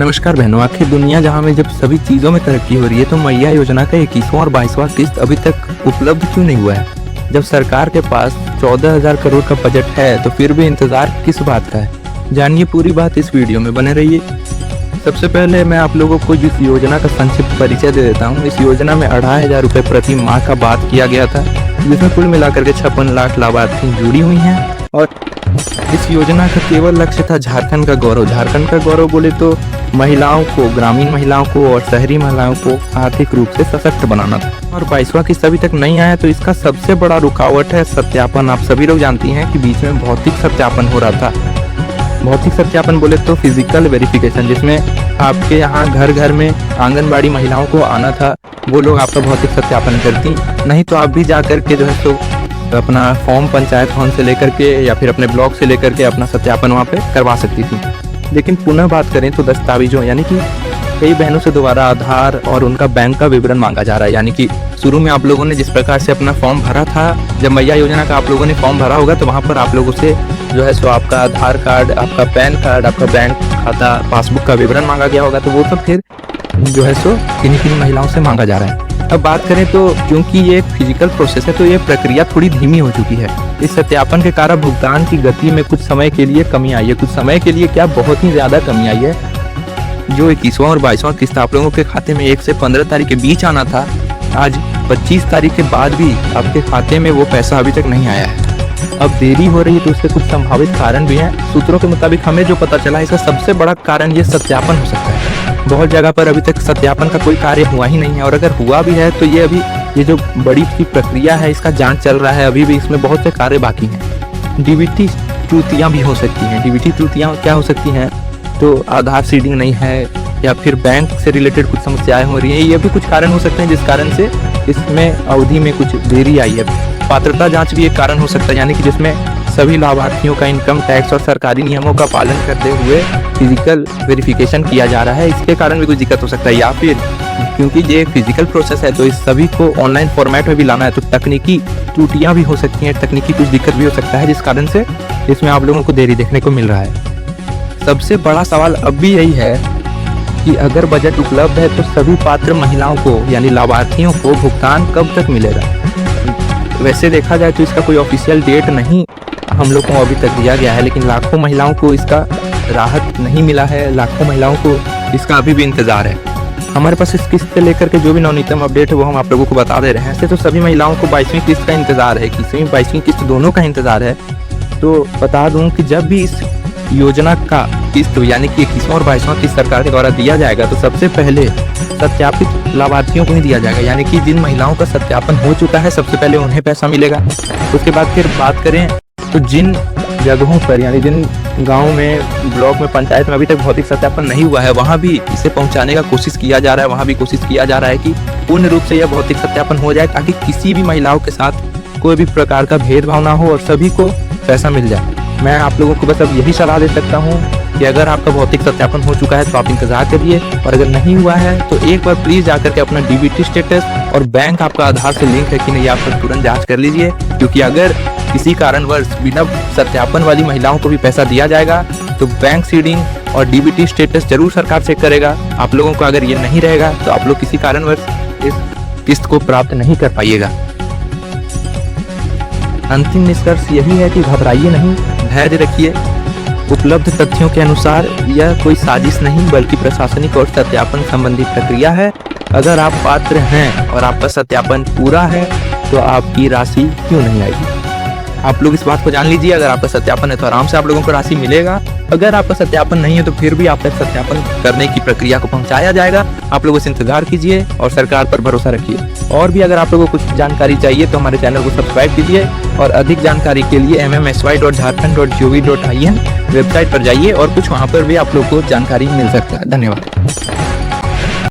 नमस्कार बहनों, आखिर दुनिया जहां में जब सभी चीज़ों में तरक्की हो रही है तो मैया योजना का 21वां और 22वां किस्त अभी तक उपलब्ध क्यों नहीं हुआ है। जब सरकार के पास 14,000 करोड़ का बजट है तो फिर भी इंतजार किस बात का है। जानिए पूरी बात इस वीडियो में, बने रहिए। सबसे पहले मैं आप लोगों को इस योजना का संक्षिप्त परिचय दे देता हूँ। इस योजना में 2,500 रुपये प्रति माह का बात किया गया था, जिसमें कुल मिलाकर के 56 लाख लाभार्थी जुड़ी हुई हैं। और इस योजना का केवल लक्ष्य था झारखंड का गौरव। झारखंड का गौरव बोले तो महिलाओं को, ग्रामीण महिलाओं को और शहरी महिलाओं को आर्थिक रूप से सशक्त बनाना था। और 22वां किस्त अभी तक नहीं आया तो इसका सबसे बड़ा रुकावट है सत्यापन। आप सभी लोग जानती हैं कि बीच में भौतिक सत्यापन हो रहा था। भौतिक सत्यापन बोले तो फिजिकल वेरिफिकेशन, जिसमें आपके यहाँ घर घर में आंगनबाड़ी महिलाओं को आना था, वो लोग आपका भौतिक सत्यापन करती। नहीं तो आप भी जा करके जो है तो अपना फॉर्म पंचायत भवन से लेकर के या फिर अपने ब्लॉक से लेकर के अपना सत्यापन वहाँ पे करवा सकती थी। लेकिन पुनः बात करें तो दस्तावेजों, यानी कि कई बहनों से दोबारा आधार और उनका बैंक का विवरण मांगा जा रहा है। यानी कि शुरू में आप लोगों ने जिस प्रकार से अपना फॉर्म भरा था, जब मैया योजना का आप लोगों ने फॉर्म भरा होगा तो वहाँ पर आप लोगों से जो है सो आपका आधार कार्ड, आपका पैन कार्ड, आपका बैंक खाता, पासबुक का विवरण मांगा गया होगा। तो वो सब फिर जो है सो किन्हीं महिलाओं से मांगा जा रहा है। अब बात करें तो क्योंकि ये एक फिजिकल प्रोसेस है तो ये प्रक्रिया थोड़ी धीमी हो चुकी है। इस सत्यापन के कारण भुगतान की गति में कुछ समय के लिए कमी आई है। कुछ समय के लिए क्या, बहुत ही ज़्यादा कमी आई है। जो 21वां और 22वां किस्त आप लोगों के खाते में 1 से 15 तारीख के बीच आना था, आज 25 तारीख के बाद भी आपके खाते में वो पैसा अभी तक नहीं आया है। अब देरी हो रही है तो उसके कुछ संभावित कारण भी हैं। सूत्रों के मुताबिक हमें जो पता चला, इसका सबसे बड़ा कारण ये सत्यापन हो सकता है। बहुत जगह पर अभी तक सत्यापन का कोई कार्य हुआ ही नहीं है, और अगर हुआ भी है तो ये जो बड़ी सी प्रक्रिया है इसका जांच चल रहा है। अभी भी इसमें बहुत से कार्य बाकी हैं। डीबीटी त्रुटियां भी हो सकती हैं। डीबीटी त्रुटियां क्या हो सकती हैं, तो आधार सीडिंग नहीं है या फिर बैंक से रिलेटेड कुछ समस्याएं हो रही हैं। ये भी कुछ कारण हो सकते हैं जिस कारण से इसमें अवधि में कुछ देरी आई है। पात्रता जांच भी एक कारण हो सकता है, यानी कि जिसमें सभी लाभार्थियों का इनकम टैक्स और सरकारी नियमों का पालन करते हुए फिजिकल वेरिफिकेशन किया जा रहा है। इसके कारण भी कुछ दिक्कत हो सकता है, या फिर क्योंकि ये एक फिजिकल प्रोसेस है तो इस सभी को ऑनलाइन फॉर्मेट में भी लाना है, तो तकनीकी त्रुटियां भी हो सकती हैं, तकनीकी कुछ दिक्कत भी हो सकता है, जिस कारण से इसमें आप लोगों को देरी देखने को मिल रहा है। सबसे बड़ा सवाल अब भी यही है कि अगर बजट उपलब्ध है तो सभी पात्र महिलाओं को यानी लाभार्थियों को भुगतान कब तक मिलेगा। वैसे देखा जाए तो इसका कोई ऑफिशियल डेट नहीं हम लोग को अभी तक दिया गया है, लेकिन लाखों महिलाओं को इसका राहत नहीं मिला है। लाखों महिलाओं को इसका अभी भी इंतजार है। हमारे पास इस किस्त से लेकर के जो भी नवनीतम अपडेट है वो हम आप लोगों को बता दे रहे हैं। ऐसे तो सभी महिलाओं को 22वीं किस्त का इंतजार है, 21वीं 22वीं किस्त दोनों का इंतजार है। तो बता दूं कि जब भी इस योजना का किस्त यानी कि 21वां और 22वां किस्त सरकार के द्वारा दिया जाएगा तो सबसे पहले सत्यापित लाभार्थियों को ही दिया जाएगा, यानी कि जिन महिलाओं का सत्यापन हो चुका है सबसे पहले उन्हें पैसा मिलेगा। उसके बाद फिर बात करें तो जिन जगहों पर यानी जिन गाँव में, ब्लॉक में, पंचायत में अभी तक भौतिक सत्यापन नहीं हुआ है वहाँ भी इसे पहुँचाने का कोशिश किया जा रहा है। वहाँ भी कोशिश किया जा रहा है कि पूर्ण रूप से यह भौतिक सत्यापन हो जाए, ताकि किसी भी महिलाओं के साथ कोई भी प्रकार का भेदभाव ना हो और सभी को पैसा मिल जाए। मैं आप लोगों को बस अब यही सलाह दे सकता हूँ कि अगर आपका भौतिक सत्यापन हो चुका है तो आप इंतजार करिए, और अगर नहीं हुआ है तो एक बार प्लीज जाकर के अपना डीबीटी स्टेटस और बैंक आपका आधार से लिंक है कि नहीं, आप सब तुरंत जांच कर लीजिए। क्योंकि अगर किसी कारणवश बिना सत्यापन वाली महिलाओं को भी पैसा दिया जाएगा तो बैंक सीडिंग और डीबीटी स्टेटस जरूर सरकार चेक करेगा। आप लोगों को अगर ये नहीं रहेगा तो आप लोग किसी कारणवश इस किस्त को प्राप्त नहीं कर पाइएगा। अंतिम निष्कर्ष यही है कि घबराइए नहीं, धैर्य रखिए। उपलब्ध तथ्यों के अनुसार यह कोई साजिश नहीं बल्कि प्रशासनिक और सत्यापन संबंधी प्रक्रिया है। अगर आप पात्र हैं और आपका सत्यापन पूरा है तो आपकी राशि क्यों नहीं आएगी। आप लोग इस बात को जान लीजिए, अगर आपका सत्यापन है तो आराम से आप लोगों को राशि मिलेगा। अगर आपका सत्यापन नहीं है तो फिर भी आप तक सत्यापन करने की प्रक्रिया को पहुंचाया जाएगा। आप लोगों से इंतजार कीजिए और सरकार पर भरोसा रखिए। और भी अगर आप लोगों को कुछ जानकारी चाहिए तो हमारे चैनल को सब्सक्राइब कीजिए, और अधिक जानकारी के लिए mmsy.jharkhand.gov.in वेबसाइट पर जाइए और कुछ वहाँ पर भी आप लोग को जानकारी मिल सकता है। धन्यवाद।